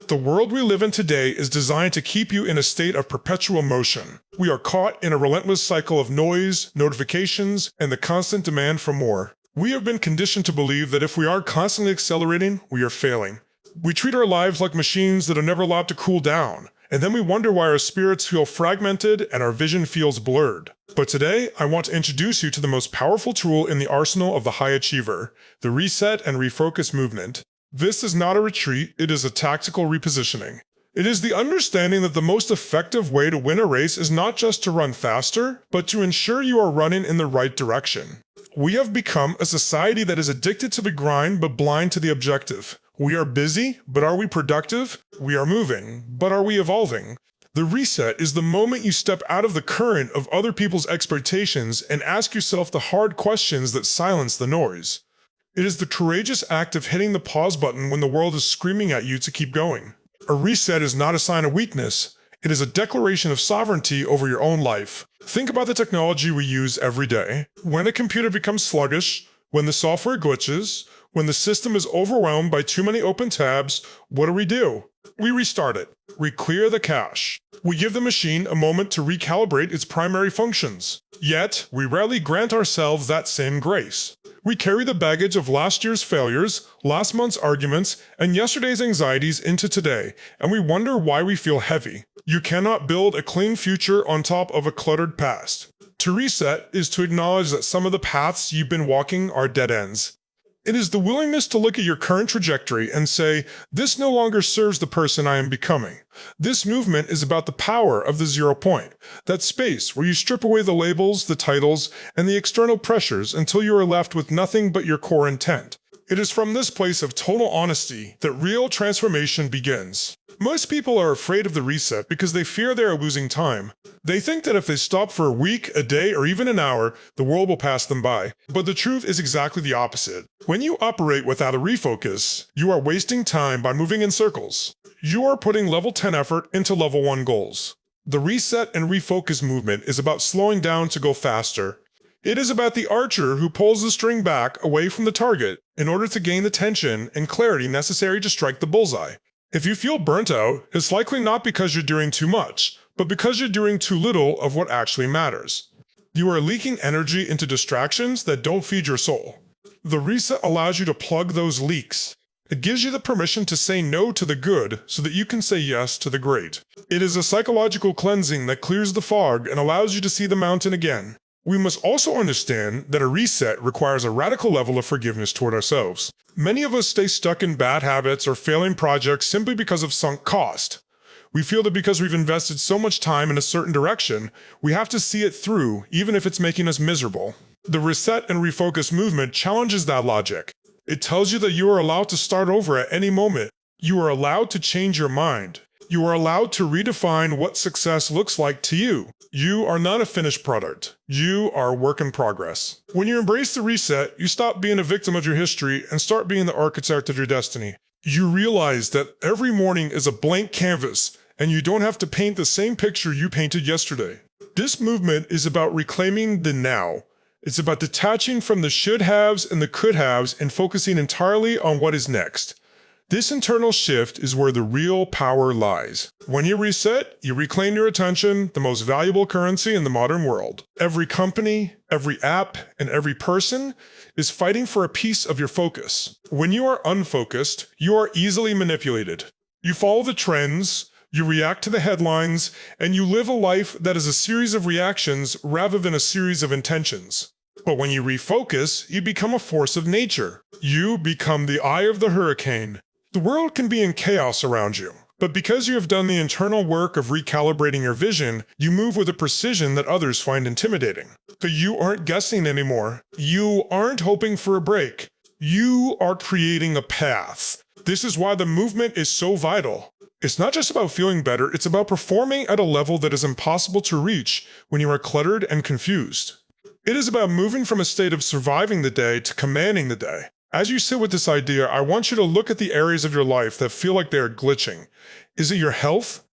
The world we live in today is designed to keep you in a state of perpetual motion. We are caught in a relentless cycle of noise, notifications, and the constant demand for more. We have been conditioned to believe that if we are constantly accelerating, we are failing. We treat our lives like machines that are never allowed to cool down, and then we wonder why our spirits feel fragmented and our vision feels blurred. But today, I want to introduce you to the most powerful tool in the arsenal of the high achiever, the Reset and Refocus Movement. This is not a retreat, it is a tactical repositioning. It is the understanding that the most effective way to win a race is not just to run faster, but to ensure you are running in the right direction. We have become a society that is addicted to the grind but blind to the objective. We are busy, but are we productive? We are moving, but are we evolving? The reset is the moment you step out of the current of other people's expectations and ask yourself the hard questions that silence the noise. It is the courageous act of hitting the pause button when the world is screaming at you to keep going. A reset is not a sign of weakness. It is a declaration of sovereignty over your own life. Think about the technology we use every day. When a computer becomes sluggish, when the software glitches, when the system is overwhelmed by too many open tabs, what do? We restart it. We clear the cache. We give the machine a moment to recalibrate its primary functions. Yet, we rarely grant ourselves that same grace. We carry the baggage of last year's failures, last month's arguments, and yesterday's anxieties into today, and we wonder why we feel heavy. You cannot build a clean future on top of a cluttered past. To reset is to acknowledge that some of the paths you've been walking are dead ends. It is the willingness to look at your current trajectory and say, this no longer serves the person I am becoming. This movement is about the power of the 0 point, that space where you strip away the labels, the titles, and the external pressures until you are left with nothing but your core intent. It is from this place of total honesty that real transformation begins. Most people are afraid of the reset because they fear they are losing time. They think that if they stop for a week, a day, or even an hour, the world will pass them by. But the truth is exactly the opposite. When you operate without a refocus, you are wasting time by moving in circles. You are putting level 10 effort into level 1 goals. The Reset and Refocus movement is about slowing down to go faster. It is about the archer who pulls the string back away from the target in order to gain the tension and clarity necessary to strike the bullseye. If you feel burnt out, it's likely not because you're doing too much, but because you're doing too little of what actually matters. You are leaking energy into distractions that don't feed your soul. The reset allows you to plug those leaks. It gives you the permission to say no to the good so that you can say yes to the great. It is a psychological cleansing that clears the fog and allows you to see the mountain again. We must also understand that a reset requires a radical level of forgiveness toward ourselves. Many of us stay stuck in bad habits or failing projects simply because of sunk cost. We feel that because we've invested so much time in a certain direction, we have to see it through, even if it's making us miserable. The Reset and Refocus movement challenges that logic. It tells you that you are allowed to start over at any moment. You are allowed to change your mind. You are allowed to redefine what success looks like to you. You are not a finished product. You are a work in progress. When you embrace the reset, you stop being a victim of your history and start being the architect of your destiny. You realize that every morning is a blank canvas, and you don't have to paint the same picture you painted yesterday. This movement is about reclaiming the now. It's about detaching from the should-haves and the could-haves and focusing entirely on what is next. This internal shift is where the real power lies. When you reset, you reclaim your attention, the most valuable currency in the modern world. Every company, every app, and every person is fighting for a piece of your focus. When you are unfocused, you are easily manipulated. You follow the trends, you react to the headlines, and you live a life that is a series of reactions rather than a series of intentions. But when you refocus, you become a force of nature. You become the eye of the hurricane. The world can be in chaos around you, but because you have done the internal work of recalibrating your vision, you move with a precision that others find intimidating. But you aren't guessing anymore. You aren't hoping for a break. You are creating a path. This is why the movement is so vital. It's not just about feeling better, it's about performing at a level that is impossible to reach when you are cluttered and confused. It is about moving from a state of surviving the day to commanding the day. As you sit with this idea, I want you to look at the areas of your life that feel like they are glitching. Is it your health?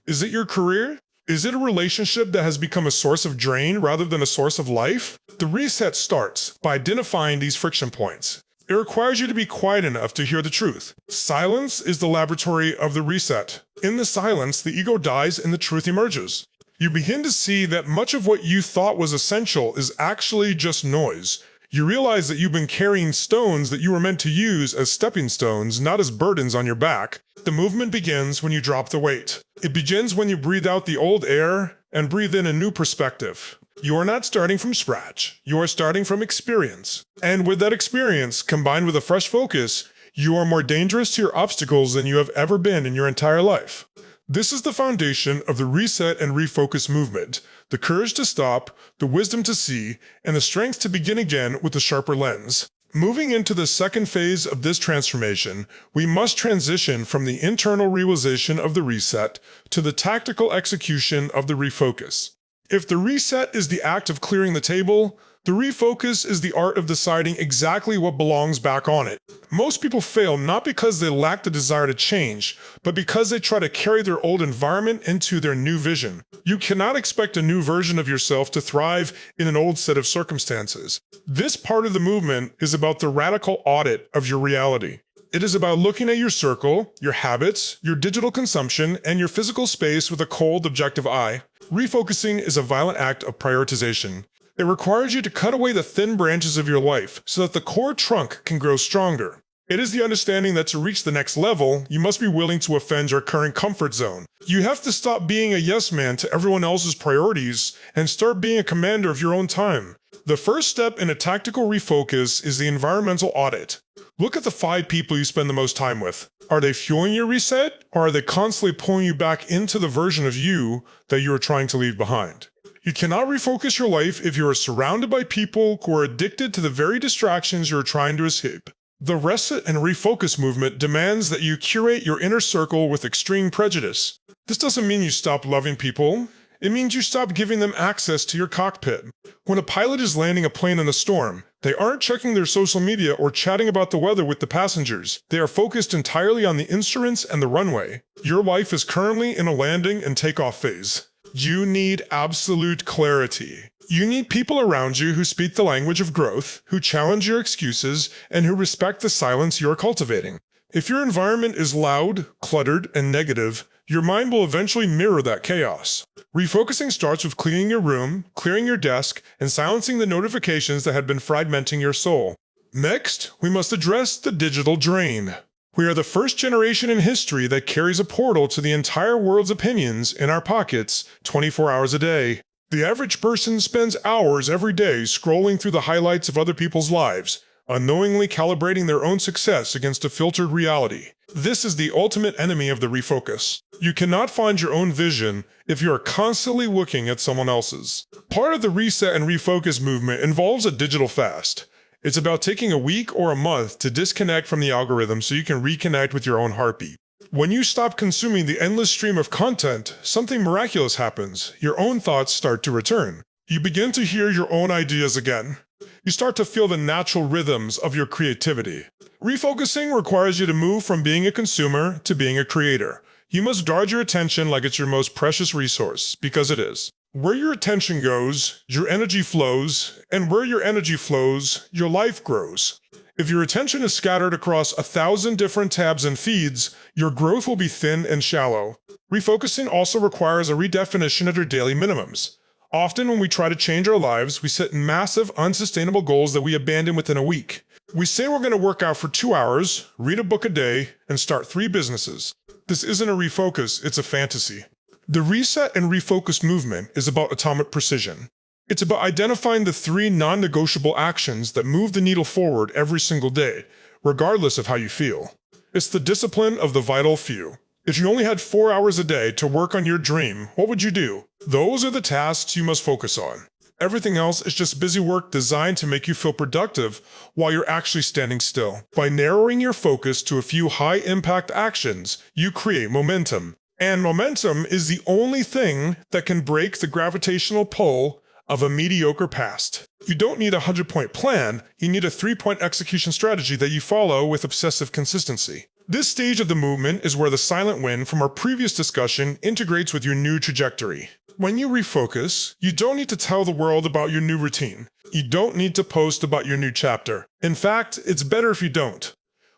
Is it your career? Is it a relationship that has become a source of drain rather than a source of life? The reset starts by identifying these friction points. It requires you to be quiet enough to hear the truth. Silence is the laboratory of the reset. In the silence, the ego dies and the truth emerges. You begin to see that much of what you thought was essential is actually just noise. You realize that you've been carrying stones that you were meant to use as stepping stones, not as burdens on your back. The movement begins when you drop the weight. It begins when you breathe out the old air and breathe in a new perspective. You are not starting from scratch. You are starting from experience. And with that experience, combined with a fresh focus, you are more dangerous to your obstacles than you have ever been in your entire life. This is the foundation of the Reset and Refocus movement: the courage to stop, the wisdom to see, and the strength to begin again with a sharper lens. Moving into the second phase of this transformation, we must transition from the internal realization of the reset to the tactical execution of the refocus. If the reset is the act of clearing the table, the refocus is the art of deciding exactly what belongs back on it. Most people fail not because they lack the desire to change, but because they try to carry their old environment into their new vision. You cannot expect a new version of yourself to thrive in an old set of circumstances. This part of the movement is about the radical audit of your reality. It is about looking at your circle, your habits, your digital consumption, and your physical space with a cold, objective eye. Refocusing is a violent act of prioritization. It requires you to cut away the thin branches of your life so that the core trunk can grow stronger. It is the understanding that to reach the next level, you must be willing to offend your current comfort zone. You have to stop being a yes man to everyone else's priorities and start being a commander of your own time. The first step in a tactical refocus is the environmental audit. Look at the 5 people you spend the most time with. Are they fueling your reset, or are they constantly pulling you back into the version of you that you are trying to leave behind? You cannot refocus your life if you are surrounded by people who are addicted to the very distractions you are trying to escape. The Reset and Refocus movement demands that you curate your inner circle with extreme prejudice. This doesn't mean you stop loving people. It means you stop giving them access to your cockpit. When a pilot is landing a plane in a storm, they aren't checking their social media or chatting about the weather with the passengers. They are focused entirely on the instruments and the runway. Your life is currently in a landing and takeoff phase. You need absolute clarity. You need people around you who speak the language of growth, who challenge your excuses, and who respect the silence you are cultivating. If your environment is loud, cluttered, and negative, your mind will eventually mirror that chaos. Refocusing starts with cleaning your room, clearing your desk, and silencing the notifications that have been fragmenting your soul. Next, we must address the digital drain. We are the first generation in history that carries a portal to the entire world's opinions in our pockets 24 hours a day. The average person spends hours every day scrolling through the highlights of other people's lives, unknowingly calibrating their own success against a filtered reality. This is the ultimate enemy of the refocus. You cannot find your own vision if you are constantly looking at someone else's. Part of the Reset and Refocus movement involves a digital fast. It's about taking a week or a month to disconnect from the algorithm so you can reconnect with your own heartbeat. When you stop consuming the endless stream of content, something miraculous happens. Your own thoughts start to return. You begin to hear your own ideas again. You start to feel the natural rhythms of your creativity. Refocusing requires you to move from being a consumer to being a creator. You must guard your attention like it's your most precious resource, because it is. Where your attention goes, your energy flows, and where your energy flows, your life grows. If your attention is scattered across 1,000 different tabs and feeds, your growth will be thin and shallow. Refocusing also requires a redefinition of your daily minimums. Often when we try to change our lives, we set massive, unsustainable goals that we abandon within a week. We say we're going to work out for 2 hours, read a book a day, and start 3 businesses. This isn't a refocus, it's a fantasy. The Reset and Refocus movement is about atomic precision. It's about identifying the 3 non-negotiable actions that move the needle forward every single day, regardless of how you feel. It's the discipline of the vital few. If you only had 4 hours a day to work on your dream, what would you do? Those are the tasks you must focus on. Everything else is just busy work designed to make you feel productive while you're actually standing still. By narrowing your focus to a few high-impact actions, you create momentum. And momentum is the only thing that can break the gravitational pull of a mediocre past. You don't need a 100-point plan, you need a 3-point execution strategy that you follow with obsessive consistency. This stage of the movement is where the silent win from our previous discussion integrates with your new trajectory. When you refocus, you don't need to tell the world about your new routine. You don't need to post about your new chapter. In fact, it's better if you don't.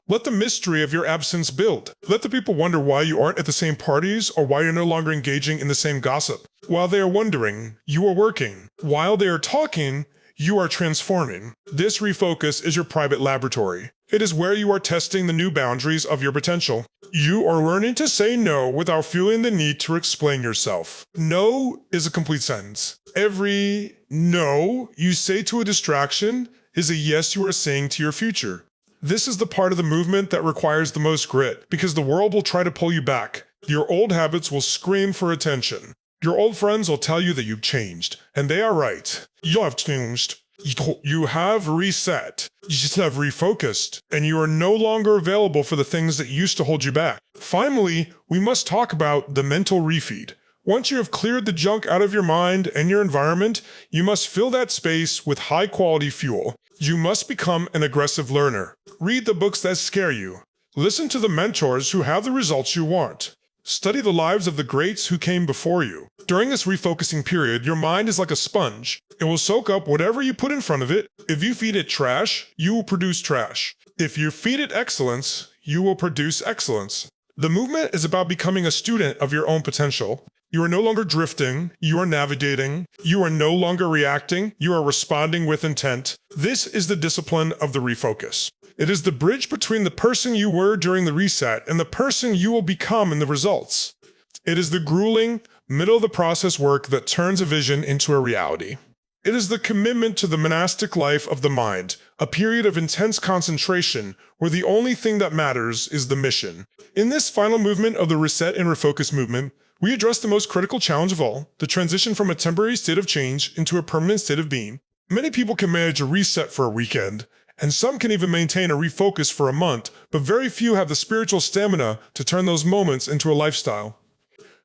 Let the mystery of your absence build. Let the people wonder why you aren't at the same parties or why you're no longer engaging in the same gossip. While they are wondering, you are working. While they are talking, you are transforming. This refocus is your private laboratory. It is where you are testing the new boundaries of your potential. You are learning to say no without feeling the need to explain yourself. No is a complete sentence. Every no you say to a distraction is a yes you are saying to your future. This is the part of the movement that requires the most grit, because the world will try to pull you back. Your old habits will scream for attention. Your old friends will tell you that you've changed, and they are right. You have changed. You have reset. You just have refocused, and you are no longer available for the things that used to hold you back. Finally, we must talk about the mental refeed. Once you have cleared the junk out of your mind and your environment, you must fill that space with high-quality fuel. You must become an aggressive learner. Read the books that scare you. Listen to the mentors who have the results you want. Study the lives of the greats who came before you. During this refocusing period, your mind is like a sponge. It will soak up whatever you put in front of it. If you feed it trash, you will produce trash. If you feed it excellence, you will produce excellence. The movement is about becoming a student of your own potential. You are no longer drifting, you are navigating, you are no longer reacting, you are responding with intent. This is the discipline of the refocus. It is the bridge between the person you were during the reset and the person you will become in the results. It is the grueling, middle-of-the-process work that turns a vision into a reality. It is the commitment to the monastic life of the mind, a period of intense concentration where the only thing that matters is the mission. In this final movement of the Reset and Refocus movement, we address the most critical challenge of all, the transition from a temporary state of change into a permanent state of being. Many people can manage a reset for a weekend, and some can even maintain a refocus for a month, but very few have the spiritual stamina to turn those moments into a lifestyle.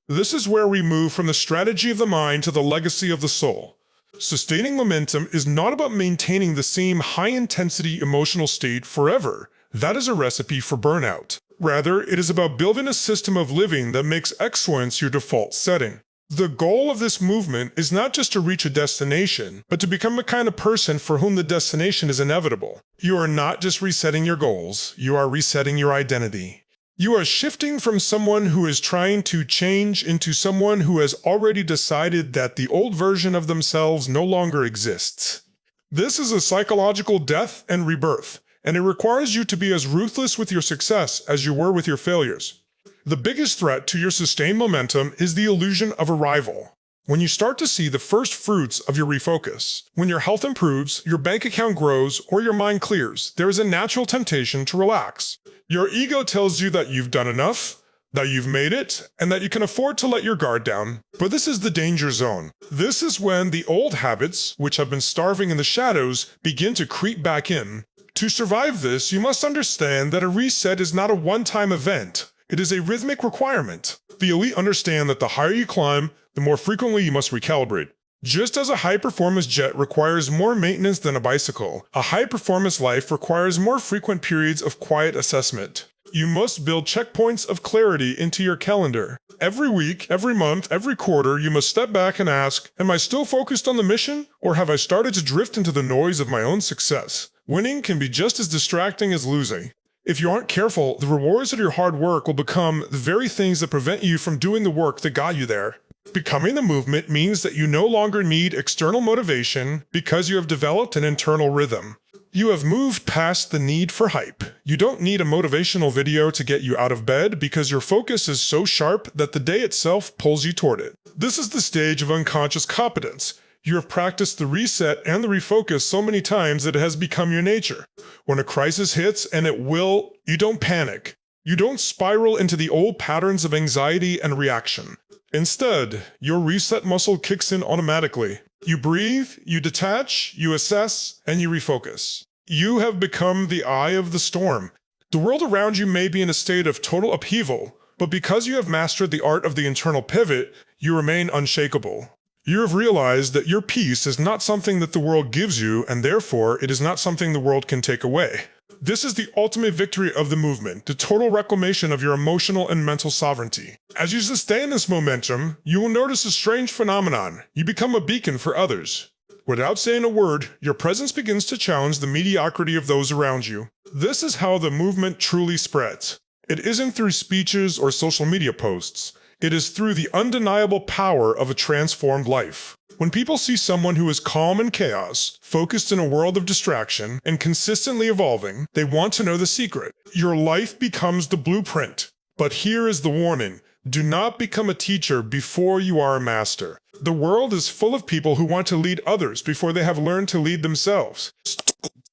This is where we move from the strategy of the mind to the legacy of the soul. Sustaining momentum is not about maintaining the same high-intensity emotional state forever. That is a recipe for burnout. Rather, it is about building a system of living that makes excellence your default setting. The goal of this movement is not just to reach a destination, but to become the kind of person for whom the destination is inevitable. You are not just resetting your goals, you are resetting your identity. You are shifting from someone who is trying to change into someone who has already decided that the old version of themselves no longer exists. This is a psychological death and rebirth, and it requires you to be as ruthless with your success as you were with your failures. The biggest threat to your sustained momentum is the illusion of arrival. When you start to see the first fruits of your refocus, when your health improves, your bank account grows, or your mind clears, there is a natural temptation to relax. Your ego tells you that you've done enough, that you've made it, and that you can afford to let your guard down. But this is the danger zone. This is when the old habits, which have been starving in the shadows, begin to creep back in. To survive this, you must understand that a reset is not a one-time event. It is a rhythmic requirement. The elite understand that the higher you climb, the more frequently you must recalibrate. Just as a high-performance jet requires more maintenance than a bicycle, a high-performance life requires more frequent periods of quiet assessment. You must build checkpoints of clarity into your calendar. Every week, every month, every quarter, you must step back and ask, am I still focused on the mission, or have I started to drift into the noise of my own success? Winning can be just as distracting as losing. If you aren't careful, the rewards of your hard work will become the very things that prevent you from doing the work that got you there. Becoming the movement means that you no longer need external motivation because you have developed an internal rhythm. You have moved past the need for hype. You don't need a motivational video to get you out of bed because your focus is so sharp that the day itself pulls you toward it. This is the stage of unconscious competence. You have practiced the reset and the refocus so many times that it has become your nature. When a crisis hits, and it will, you don't panic. You don't spiral into the old patterns of anxiety and reaction. Instead, your reset muscle kicks in automatically. You breathe, you detach, you assess, and you refocus. You have become the eye of the storm. The world around you may be in a state of total upheaval, but because you have mastered the art of the internal pivot, you remain unshakable. You have realized that your peace is not something that the world gives you, and therefore it is not something the world can take away. This is the ultimate victory of the movement, the total reclamation of your emotional and mental sovereignty. As you sustain this momentum, you will notice a strange phenomenon. You become a beacon for others. Without saying a word, your presence begins to challenge the mediocrity of those around you. This is how the movement truly spreads. It isn't through speeches or social media posts. It is through the undeniable power of a transformed life. When people see someone who is calm in chaos, focused in a world of distraction, and consistently evolving, they want to know the secret. Your life becomes the blueprint. But here is the warning. Do not become a teacher before you are a master. The world is full of people who want to lead others before they have learned to lead themselves.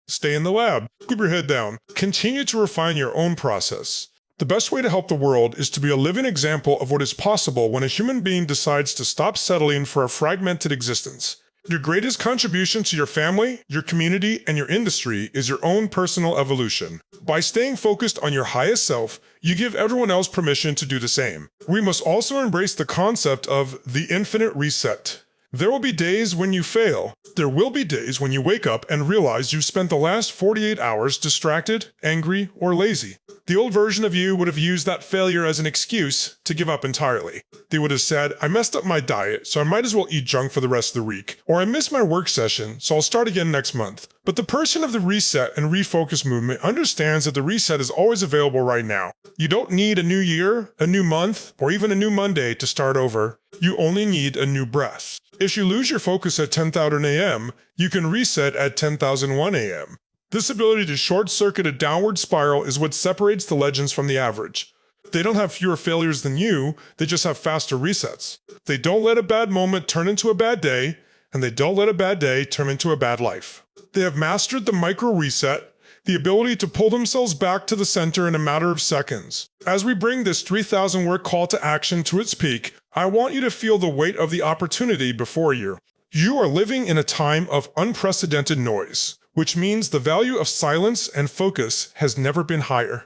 Stay in the lab. Keep your head down. Continue to refine your own process. The best way to help the world is to be a living example of what is possible when a human being decides to stop settling for a fragmented existence. Your greatest contribution to your family, your community, and your industry is your own personal evolution. By staying focused on your highest self, you give everyone else permission to do the same. We must also embrace the concept of the infinite reset. There will be days when you fail. There will be days when you wake up and realize you spent the last 48 hours distracted, angry, or lazy. The old version of you would have used that failure as an excuse to give up entirely. They would have said, I messed up my diet, so I might as well eat junk for the rest of the week. Or I missed my work session, so I'll start again next month. But the person of the Reset and Refocus movement understands that the reset is always available right now. You don't need a new year, a new month, or even a new Monday to start over. You only need a new breath. If you lose your focus at 10,000 a.m., you can reset at 10,001 a.m. This ability to short-circuit a downward spiral is what separates the legends from the average. They don't have fewer failures than you, they just have faster resets. They don't let a bad moment turn into a bad day, and they don't let a bad day turn into a bad life. They have mastered the micro-reset, the ability to pull themselves back to the center in a matter of seconds. As we bring this 3,000-word call to action to its peak, I want you to feel the weight of the opportunity before you. You are living in a time of unprecedented noise, which means the value of silence and focus has never been higher.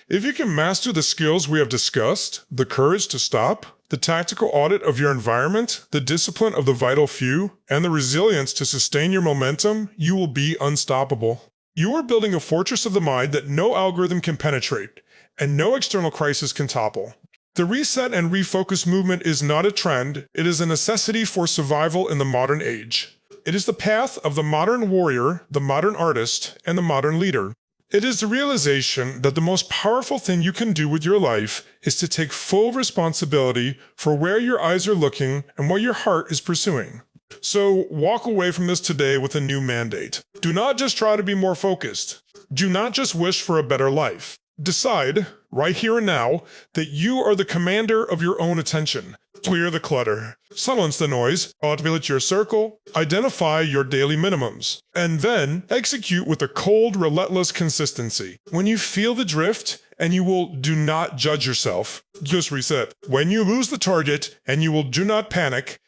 If you can master the skills we have discussed, the courage to stop, the tactical audit of your environment, the discipline of the vital few, and the resilience to sustain your momentum, you will be unstoppable. You are building a fortress of the mind that no algorithm can penetrate, and no external crisis can topple. The Reset and Refocus movement is not a trend, it is a necessity for survival in the modern age. It is the path of the modern warrior, the modern artist, and the modern leader. It is the realization that the most powerful thing you can do with your life is to take full responsibility for where your eyes are looking and what your heart is pursuing. So walk away from this today with a new mandate. Do not just try to be more focused. Do not just wish for a better life. Decide, right here and now, that you are the commander of your own attention. Clear the clutter. Silence the noise. Automate your circle. Identify your daily minimums. And then execute with a cold, relentless consistency. When you feel the drift, and you will do not judge yourself, just reset. When you lose the target, and you will do not panic,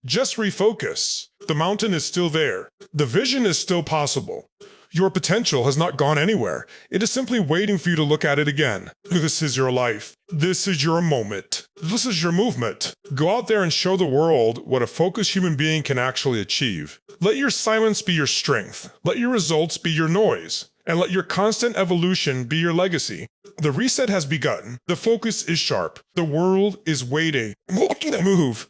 just refocus. The mountain is still there. The vision is still possible. Your potential has not gone anywhere. It is simply waiting for you to look at it again. This is your life. This is your moment. This is your movement. Go out there and show the world what a focused human being can actually achieve. Let your silence be your strength. Let your results be your noise. And let your constant evolution be your legacy. The reset has begun. The focus is sharp. The world is waiting. Move.